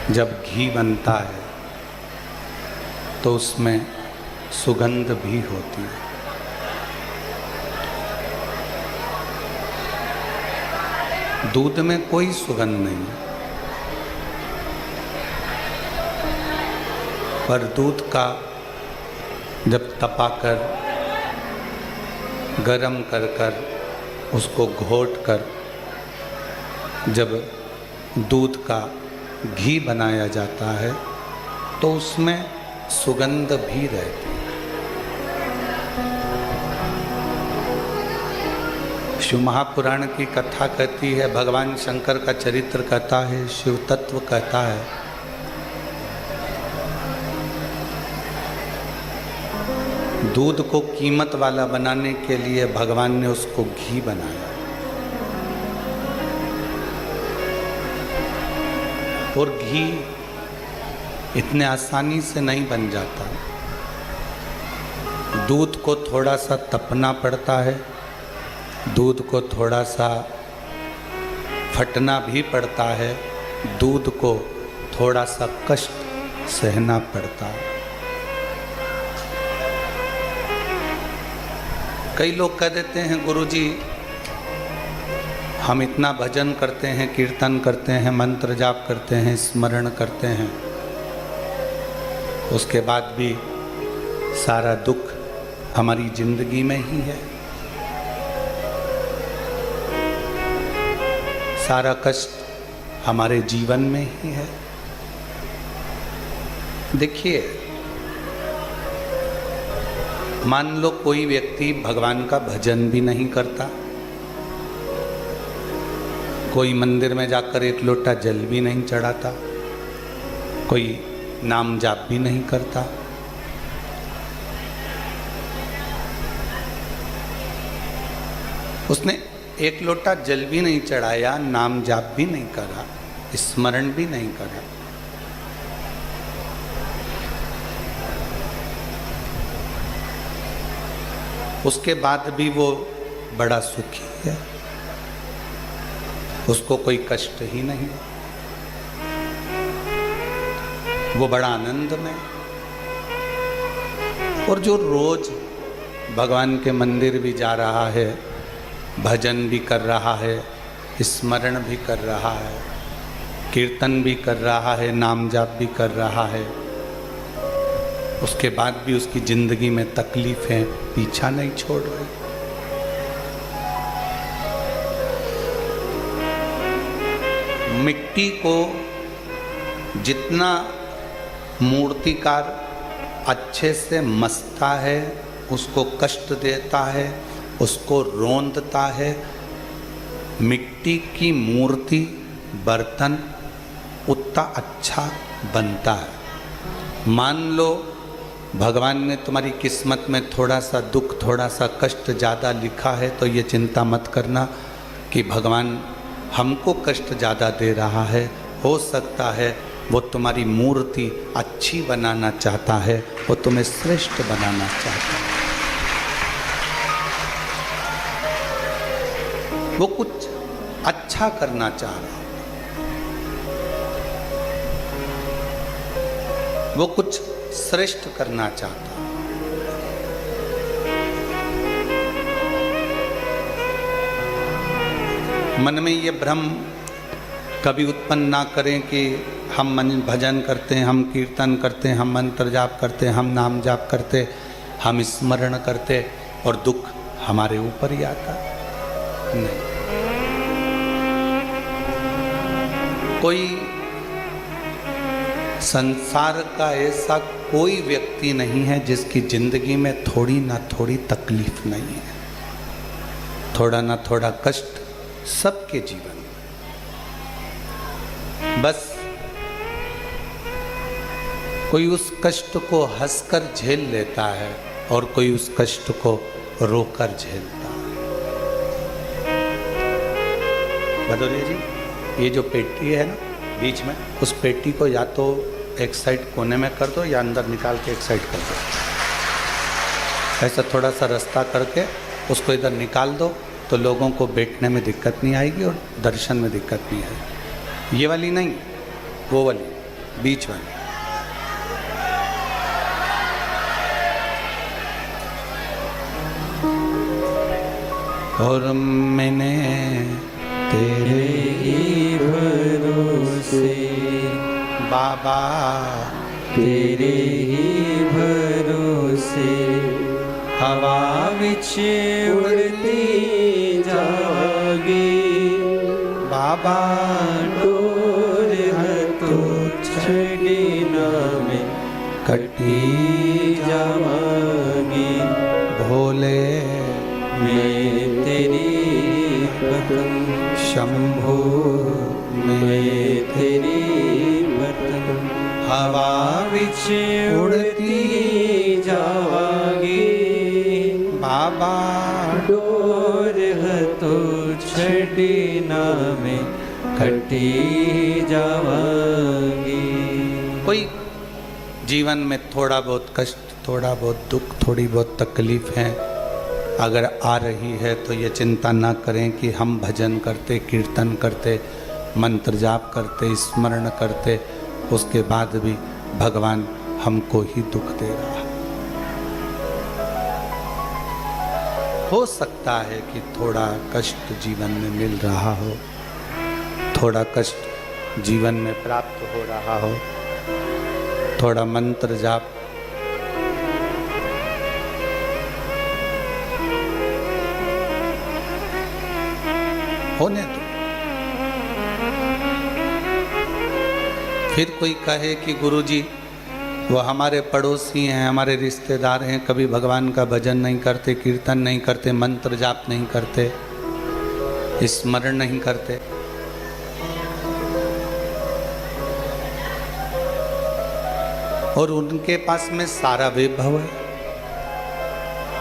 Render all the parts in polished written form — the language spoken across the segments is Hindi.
जब घी बनता है तो उसमें सुगंध भी होती है। दूध में कोई सुगंध नहीं है, पर दूध का जब तपाकर गरम कर कर उसको घोट कर जब दूध का घी बनाया जाता है तो उसमें सुगंध भी रहती है। शिव महापुराण की कथा कहती है, भगवान शंकर का चरित्र कहता है, शिव तत्व कहता है, दूध को कीमत वाला बनाने के लिए भगवान ने उसको घी बनाया। और घी इतने आसानी से नहीं बन जाता। दूध को थोड़ा सा तपना पड़ता है, दूध को थोड़ा सा फटना भी पड़ता है, दूध को थोड़ा सा कष्ट सहना पड़ता है। कई लोग कह देते हैं, गुरुजी हम इतना भजन करते हैं, कीर्तन करते हैं, मंत्र जाप करते हैं, स्मरण करते हैं, उसके बाद भी सारा दुख हमारी जिंदगी में ही है, सारा कष्ट हमारे जीवन में ही है। देखिए, मान लो कोई व्यक्ति भगवान का भजन भी नहीं करता, कोई मंदिर में जाकर एक लोटा जल भी नहीं चढ़ाता, कोई नाम जाप भी नहीं करता, उसने एक लोटा जल भी नहीं चढ़ाया, नाम जाप भी नहीं करा, स्मरण भी नहीं करा, उसके बाद भी वो बड़ा सुखी है, उसको कोई कष्ट ही नहीं, वो बड़ा आनंद में। और जो रोज भगवान के मंदिर भी जा रहा है, भजन भी कर रहा है, स्मरण भी कर रहा है, कीर्तन भी कर रहा है, नाम जाप भी कर रहा है, उसके बाद भी उसकी जिंदगी में तकलीफें पीछा नहीं छोड़ रही। मिट्टी को जितना मूर्तिकार अच्छे से मसता है, उसको कष्ट देता है, उसको रोंदता है, मिट्टी की मूर्ति बर्तन उतना अच्छा बनता है। मान लो भगवान ने तुम्हारी किस्मत में थोड़ा सा दुख, थोड़ा सा कष्ट ज़्यादा लिखा है, तो ये चिंता मत करना कि भगवान हमको कष्ट ज़्यादा दे रहा है। हो सकता है वो तुम्हारी मूर्ति अच्छी बनाना चाहता है, वो तुम्हें श्रेष्ठ बनाना चाहता है, वो कुछ अच्छा करना चाह रहा है, वो कुछ श्रेष्ठ करना चाहता है। मन में ये भ्रम कभी उत्पन्न ना करें कि हम भजन करते हैं, हम कीर्तन करते हैं, हम मंत्र जाप करते हैं, हम नाम जाप करते, हम स्मरण करते और दुख हमारे ऊपर ही आता। नहीं, कोई संसार का ऐसा कोई व्यक्ति नहीं है जिसकी जिंदगी में थोड़ी ना थोड़ी तकलीफ नहीं है, थोड़ा ना थोड़ा कष्ट सबके जीवन में। बस कोई उस कष्ट को हंसकर झेल लेता है और कोई उस कष्ट को रोकर झेलता है। भदौरिया जी, ये जो पेटी है ना बीच में, उस पेटी को या तो एक साइड कोने में कर दो या अंदर निकाल के एक साइड कर दो, ऐसा थोड़ा सा रास्ता करके उसको इधर निकाल दो तो लोगों को बैठने में दिक्कत नहीं आएगी और दर्शन में दिक्कत नहीं आएगी। ये वाली नहीं, वो वाली बीच में। और मैंने तेरे ही भरोसे बाबा, तेरे ही भरोसे हवा विच उड़ती जागी बाबा डोर हथो छड़ी नामे कटी जावागी भोले मैं तेरी पतंग शंभु मैं तेरी पतंग हवा विच उड़ती जावागी बाबा डोर हथो छड़ी नामे कटी जावागी। कोई जीवन में थोड़ा बहुत कष्ट, थोड़ा बहुत दुख, थोड़ी बहुत तकलीफ है अगर आ रही है तो ये चिंता ना करें कि हम भजन करते, कीर्तन करते, मंत्र जाप करते, स्मरण करते, उसके बाद भी भगवान हमको ही दुख दे रहा है। हो सकता है कि थोड़ा कष्ट जीवन में मिल रहा हो, थोड़ा कष्ट जीवन में प्राप्त हो रहा हो, थोड़ा मंत्र जाप होने दो। फिर कोई कहे कि गुरुजी वो हमारे पड़ोसी हैं, हमारे रिश्तेदार हैं, कभी भगवान का भजन नहीं करते, कीर्तन नहीं करते, मंत्र जाप नहीं करते, स्मरण नहीं करते। और उनके पास में सारा वैभव है,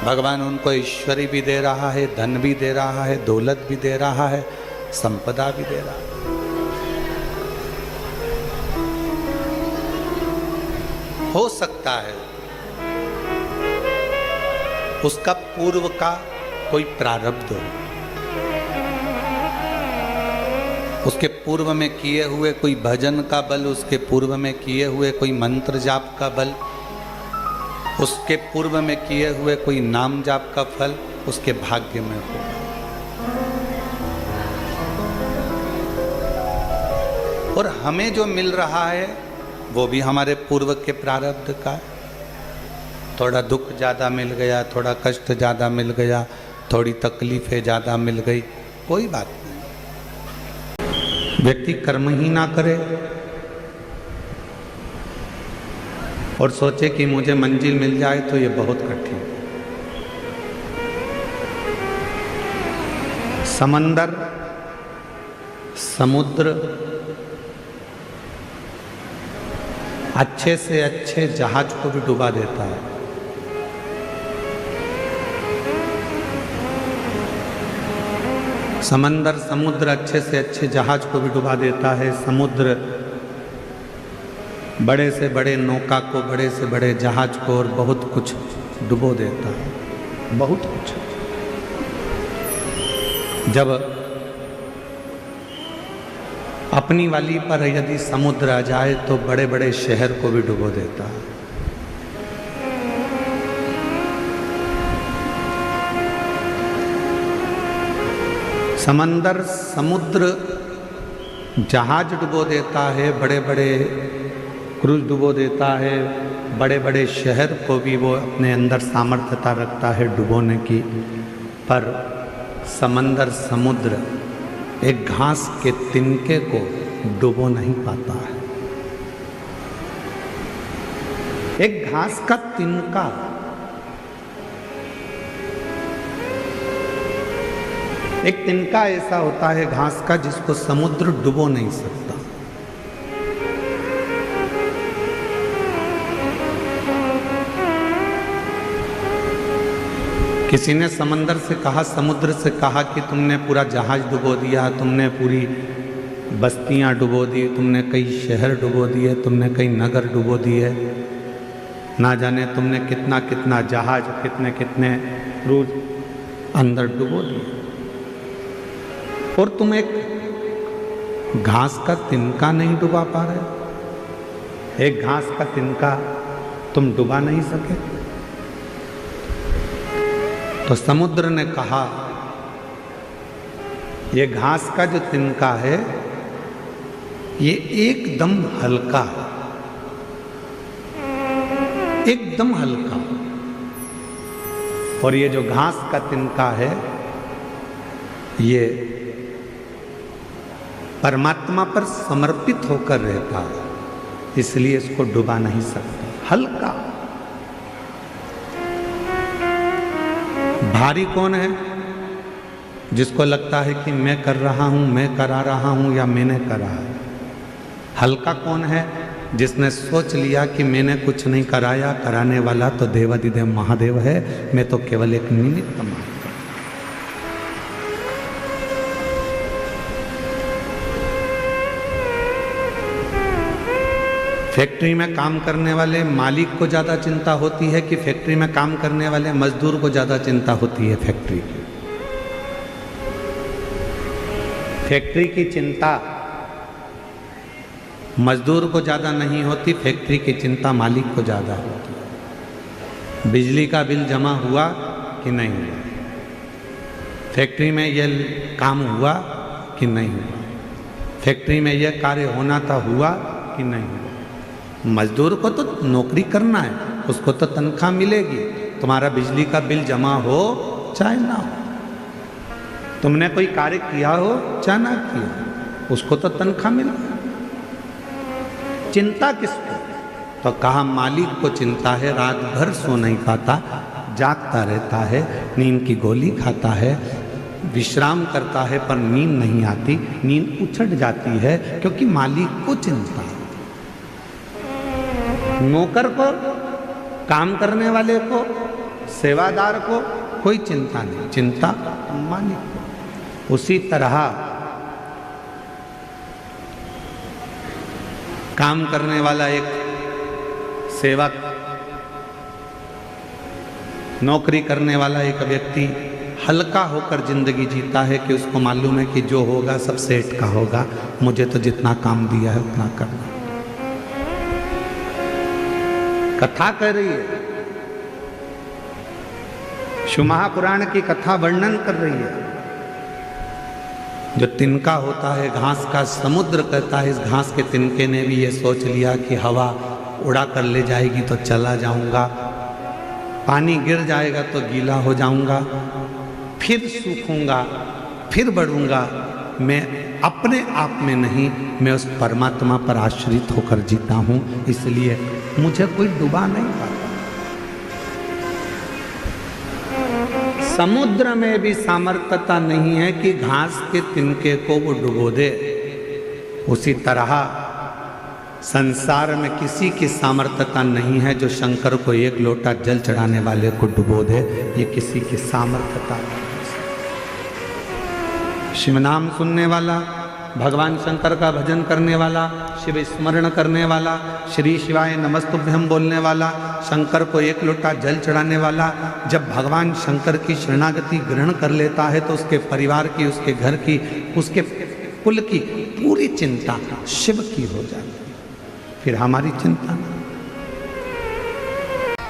भगवान उनको ऐश्वर्य भी दे रहा है, धन भी दे रहा है, दौलत भी दे रहा है, संपदा भी दे रहा है। हो सकता है उसका पूर्व का कोई प्रारब्ध हो, उसके पूर्व में किए हुए कोई भजन का बल, उसके पूर्व में किए हुए कोई मंत्र जाप का बल, उसके पूर्व में किए हुए कोई नाम जाप का फल उसके भाग्य में हो। और हमें जो मिल रहा है वो भी हमारे पूर्व के प्रारब्ध का है। थोड़ा दुख ज़्यादा मिल गया, थोड़ा कष्ट ज़्यादा मिल गया, थोड़ी तकलीफें ज़्यादा मिल गई, कोई बात नहीं। व्यक्ति कर्म ही ना करे और सोचे कि मुझे मंजिल मिल जाए तो ये बहुत कठिन। समंदर, समुद्र अच्छे से अच्छे जहाज को भी डुबा देता है। समंदर, समुद्र अच्छे से अच्छे जहाज को भी डुबा देता है। समुद्र बड़े से बड़े नौका को, बड़े से बड़े जहाज को और बहुत कुछ डुबो देता है, बहुत कुछ। जब अपनी वाली पर यदि समुद्र आ जाए तो बड़े बड़े शहर को भी डुबो देता है। समंदर, समुद्र जहाज डुबो देता है, बड़े बड़े क्रूज डुबो देता है, बड़े बड़े शहर को भी वो अपने अंदर सामर्थ्यता रखता है डुबोने की। पर समंदर, समुद्र एक घास के तिनके को डुबो नहीं पाता है। एक घास का तिनका, एक तिनका ऐसा होता है घास का जिसको समुद्र डुबो नहीं सकता। किसी ने समंदर से कहा, समुद्र से कहा कि तुमने पूरा जहाज डुबो दिया, तुमने पूरी बस्तियां डुबो दी, तुमने कई शहर डुबो दिए, तुमने कई नगर डुबो दिए, ना जाने तुमने कितना कितना जहाज, कितने कितने क्रूज अंदर डुबो दिए, और तुम एक घास का तिनका नहीं डुबा पा रहे। एक घास का तिनका तुम डुबा नहीं सके? तो समुद्र ने कहा, ये घास का जो तिनका है ये एकदम हल्का, एकदम हल्का, और ये जो घास का तिनका है ये परमात्मा पर समर्पित होकर रहता है, इसलिए इसको डुबा नहीं सकते। हल्का। भारी कौन है? जिसको लगता है कि मैं कर रहा हूं, मैं करा रहा हूं या मैंने करा है। हल्का कौन है? जिसने सोच लिया कि मैंने कुछ नहीं कराया, कराने वाला तो देवाधिदेव महादेव है, मैं तो केवल एक निमित्त मात्र। फैक्ट्री में काम करने वाले मालिक को ज़्यादा चिंता होती है कि फैक्ट्री में काम करने वाले मजदूर को ज़्यादा चिंता होती है फैक्ट्री की? फैक्ट्री की चिंता मजदूर को ज़्यादा नहीं होती, फैक्ट्री की चिंता मालिक को ज़्यादा होती है। बिजली का बिल जमा हुआ कि नहीं हुआ, फैक्ट्री में यह काम हुआ कि नहीं हुआ, फैक्ट्री में यह कार्य होना था हुआ कि नहीं हुआ। मजदूर को तो नौकरी करना है, उसको तो तनख्वाह मिलेगी। तुम्हारा बिजली का बिल जमा हो चाहे ना हो, तुमने कोई कार्य किया हो चाहे ना किया, उसको तो तनख्वाह मिले। चिंता किसको? तो कहा मालिक को चिंता है, रात भर सो नहीं पाता, जागता रहता है, नींद की गोली खाता है, विश्राम करता है पर नींद नहीं आती, नींद उछट जाती है क्योंकि मालिक को चिंता है। नौकर को, काम करने वाले को, सेवादार को कोई चिंता नहीं, चिंता मालिक को। उसी तरह काम करने वाला एक सेवक, नौकरी करने वाला एक व्यक्ति हल्का होकर जिंदगी जीता है कि उसको मालूम है कि जो होगा सब सेठ का होगा, मुझे तो जितना काम दिया है उतना करना। कथा कह रही है, शिव महापुराण की कथा वर्णन कर रही है। जो तिनका होता है घास का, समुद्र कहता है इस घास के तिनके ने भी ये सोच लिया कि हवा उड़ा कर ले जाएगी तो चला जाऊंगा, पानी गिर जाएगा तो गीला हो जाऊंगा, फिर सूखूंगा, फिर बढ़ूंगा। मैं अपने आप में नहीं, मैं उस परमात्मा पर आश्रित होकर जीता हूं, इसलिए मुझे कोई डुबा नहीं पाता। समुद्र में भी सामर्थ्यता नहीं है कि घास के तिनके को वो डुबो दे। उसी तरह संसार में किसी की सामर्थ्यता नहीं है जो शंकर को एक लोटा जल चढ़ाने वाले को डुबो दे, ये किसी की सामर्थ्यता नहीं। शिव नाम सुनने वाला, भगवान शंकर का भजन करने वाला, शिव स्मरण करने वाला, श्री शिवाय नमस्तुभ्यम बोलने वाला, शंकर को एक लोटा जल चढ़ाने वाला, जब भगवान शंकर की शरणागति ग्रहण कर लेता है तो उसके परिवार की, उसके घर की, उसके कुल की पूरी चिंता शिव की हो जाती है, फिर हमारी चिंता नहीं।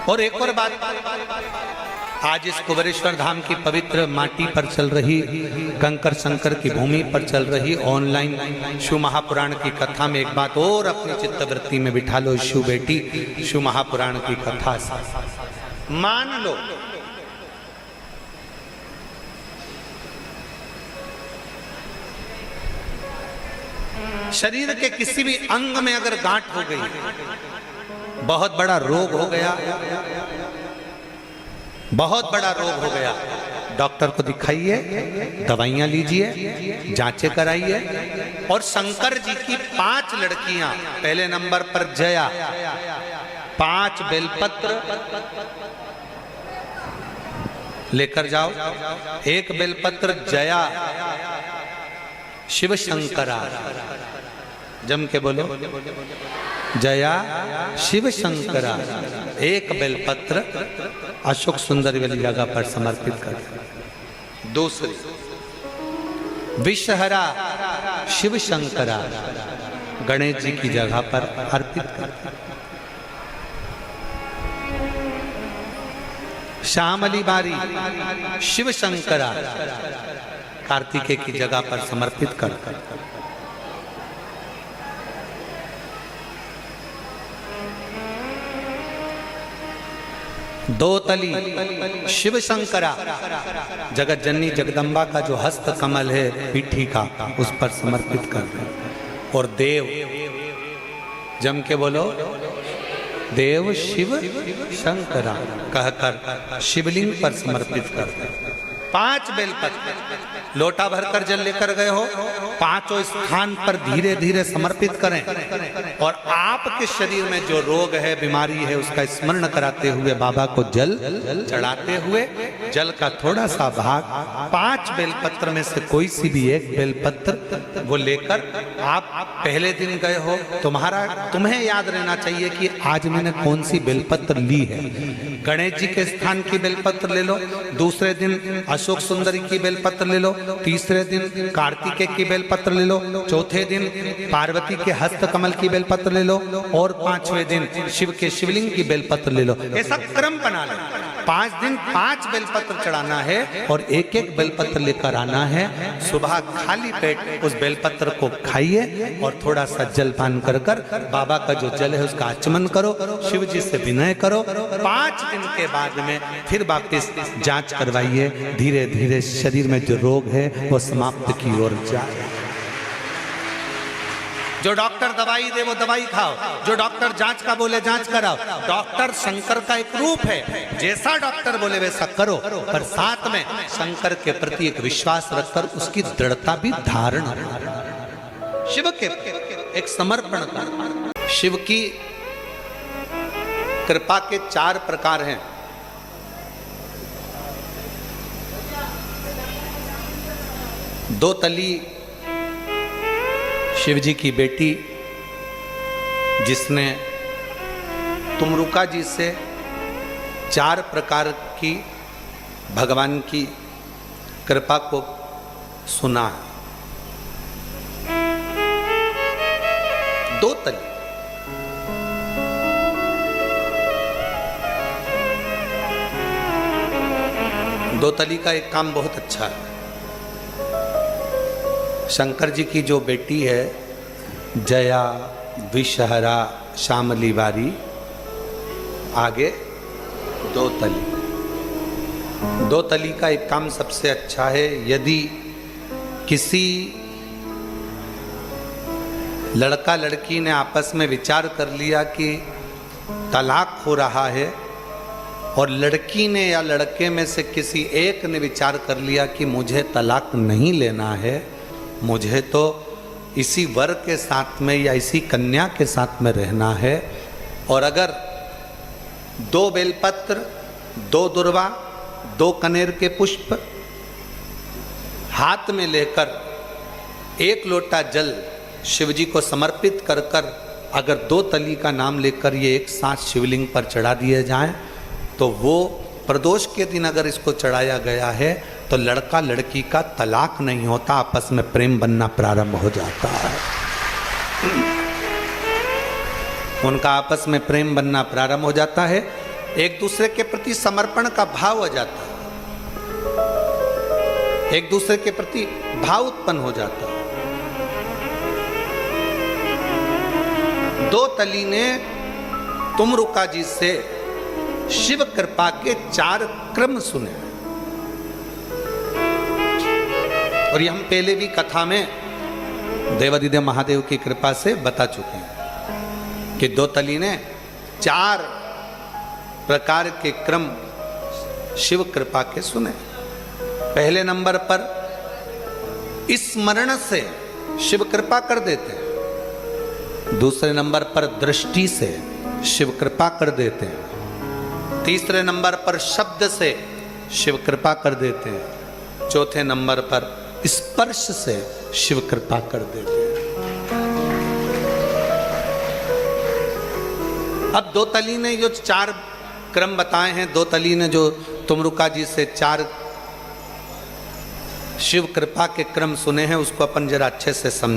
और एक और बात, आज इस कुबेरेश्वर धाम की पवित्र माटी पर चल रही, कंकर शंकर की भूमि पर चल रही ऑनलाइन शिव महापुराण की कथा में एक बात और अपनी चित्तवृत्ति में बिठा लो। शिव बेटी, शिव महापुराण की कथा से मान लो शरीर के किसी भी अंग में अगर गांठ हो गई, बहुत बड़ा रोग हो गया, बहुत बड़ा रोग हो गया, डॉक्टर को दिखाइए, दवाइयां लीजिए, जांचें कराइए। और शंकर जी की 5 लड़कियां, पहले नंबर पर जया, 5 बेलपत्र लेकर जाओ। एक बेलपत्र जया, शिव शंकरा, जम के बोलो, जया शिव शंकरा। एक बेलपत्र अशोक सुंदर वाली जगह पर समर्पित कर। दूसरी विषहरा शिव शंकरा, गणेश जी की जगह पर अर्पित करते हैं। श्यामली बारी शिव शंकरा कार्तिकेय की जगह पर समर्पित कर। दो तली शिव शंकरा जगत जननी जगदम्बा का जो हस्त कमल है पीठी का, उस पर समर्पित कर दे। और देव जम के बोलो, देव शिव शंकरा कहकर शिवलिंग पर समर्पित कर दे। 5 बेलपत्र लोटा भरकर जल लेकर गए हो, 5 स्थान पर धीरे धीरे समर्पित करें। और आपके शरीर में जो रोग है, बीमारी है, उसका स्मरण कराते हुए बाबा को जल चढ़ाते हुए जल का थोड़ा सा भाग 5 बेलपत्र में से कोई सी भी एक बेलपत्र वो लेकर, आप पहले दिन गए हो, तुम्हें याद रहना चाहिए कि आज मैंने कौन सी बेलपत्र ली है। गणेश जी के स्थान की बेलपत्र ले लो, दूसरे दिन अशोक सुंदरी की बेलपत्र ले लो, तीसरे दिन कार्तिकेय की बेलपत्र ले लो, चौथे दिन पार्वती के हस्त कमल की बेलपत्र ले लो, और 5वें दिन शिव के शिवलिंग की बेलपत्र ले लो। ऐसा क्रम बना लो। 5 दिन 5 बेलपत्र चढ़ाना है और एक एक बेलपत्र लेकर आना है। सुबह खाली पेट उस बेलपत्र को खाइए और थोड़ा सा जलपान कर बाबा का जो जल है उसका आचमन करो, शिव जी से विनय करो। 5 दिन के बाद में फिर वापस जांच करवाइए, धीरे धीरे शरीर में जो रोग है वो समाप्त की ओर जाए। जो डॉक्टर दवाई दे वो दवाई खाओ, जो डॉक्टर जांच का बोले जांच कराओ। डॉक्टर शंकर का एक रूप है, जैसा डॉक्टर बोले वैसा करो, पर साथ में शंकर के प्रति एक विश्वास रखकर उसकी दृढ़ता भी धारण करो। शिव के एक समर्पण कर। शिव की कृपा के 4 प्रकार हैं। दो तली शिव जी की बेटी, जिसने तुमरुका जी से 4 प्रकार की भगवान की कृपा को सुना है। 2 तली दो तली का एक काम बहुत अच्छा है। शंकर जी की जो बेटी है जया, विषहरा, श्यामली बारी, आगे 2 तली। 2 तली का एक काम सबसे अच्छा है। यदि किसी लड़का लड़की ने आपस में विचार कर लिया कि तलाक हो रहा है, और लड़की ने या लड़के में से किसी एक ने विचार कर लिया कि मुझे तलाक नहीं लेना है, मुझे तो इसी वर के साथ में या इसी कन्या के साथ में रहना है, और अगर 2 बेलपत्र, 2 दुर्वा, 2 कनेर के पुष्प हाथ में लेकर 1 लोटा जल शिव जी को समर्पित कर अगर 2 तली का नाम लेकर ये एक साथ शिवलिंग पर चढ़ा दिए जाएं, तो वो प्रदोष के दिन अगर इसको चढ़ाया गया है तो लड़का लड़की का तलाक नहीं होता, आपस में प्रेम बनना प्रारंभ हो जाता है। उनका आपस में प्रेम बनना प्रारंभ हो जाता है, एक दूसरे के प्रति समर्पण का भाव हो जाता है, एक दूसरे के प्रति भाव उत्पन्न हो जाता है। 2 तली ने तुमरुका जी से शिव कृपा के 4 क्रम सुने, और ये हम पहले भी कथा में देवादिदेव महादेव की कृपा से बता चुके हैं कि 2 तली ने 4 प्रकार के क्रम शिव कृपा के सुने। पहले नंबर पर स्मरण से शिव कृपा कर देते हैं, दूसरे नंबर पर दृष्टि से शिव कृपा कर देते हैं, तीसरे नंबर पर शब्द से शिव कृपा कर देते हैं, चौथे नंबर पर स्पर्श से शिव कृपा कर देते हैं। अब 2 तली ने जो 4 क्रम बताए हैं, 2 तली ने जो तुमरुका जी से 4 शिव कृपा के क्रम सुने हैं, उसको अपन जरा अच्छे से समझ।